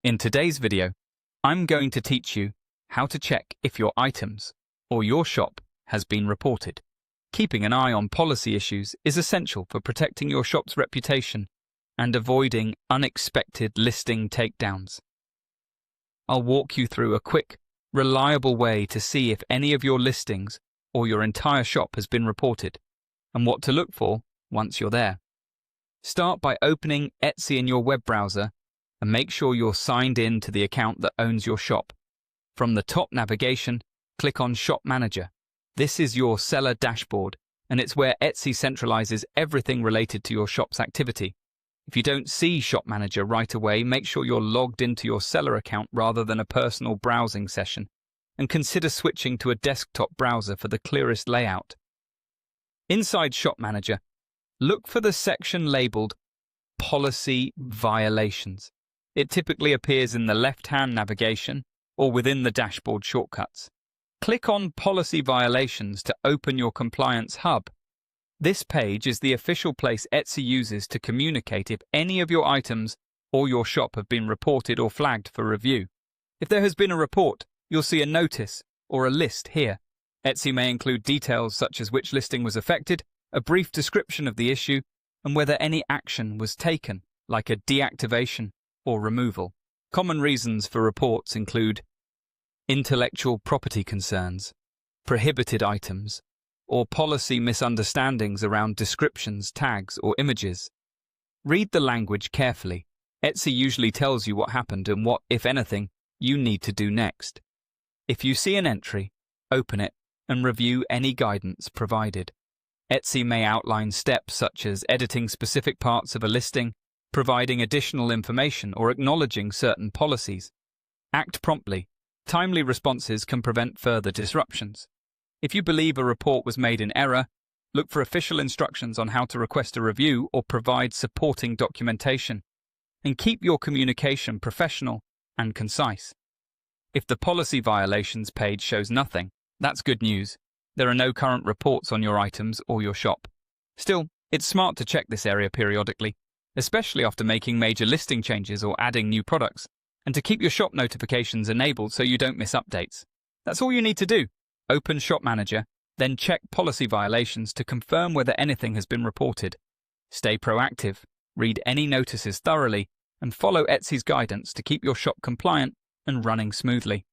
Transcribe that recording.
In today's video, I'm going to teach you how to check if your items or your shop has been reported. Keeping an eye on policy issues is essential for protecting your shop's reputation and avoiding unexpected listing takedowns. I'll walk you through a quick, reliable way to see if any of your listings or your entire shop has been reported and what to look for once you're there. Start by opening Etsy in your web browser and make sure you're signed in to the account that owns your shop. From the top navigation, click on Shop Manager. This is your seller dashboard, and it's where Etsy centralizes everything related to your shop's activity. If you don't see Shop Manager right away, make sure you're logged into your seller account rather than a personal browsing session, and consider switching to a desktop browser for the clearest layout. Inside Shop Manager, look for the section labeled Policy Violations. It typically appears in the left-hand navigation or within the dashboard shortcuts. Click on Policy Violations to open your Compliance Hub. This page is the official place Etsy uses to communicate if any of your items or your shop have been reported or flagged for review. If there has been a report, you'll see a notice or a list here. Etsy may include details such as which listing was affected, a brief description of the issue, and whether any action was taken, like a deactivation or removal. Common reasons for reports include intellectual property concerns, prohibited items, or policy misunderstandings around descriptions, tags, or images. Read the language carefully. Etsy usually tells you what happened and what, if anything, you need to do next. If you see an entry, open it and review any guidance provided. Etsy may outline steps such as editing specific parts of a listing, providing additional information, or acknowledging certain policies. Act promptly. Timely responses can prevent further disruptions. If you believe a report was made in error, look for official instructions on how to request a review or provide supporting documentation. And keep your communication professional and concise. If the policy violations page shows nothing, that's good news. There are no current reports on your items or your shop. Still, it's smart to check this area periodically, especially after making major listing changes or adding new products, and to keep your shop notifications enabled so you don't miss updates. That's all you need to do. Open Shop Manager, then check policy violations to confirm whether anything has been reported. Stay proactive, read any notices thoroughly, and follow Etsy's guidance to keep your shop compliant and running smoothly.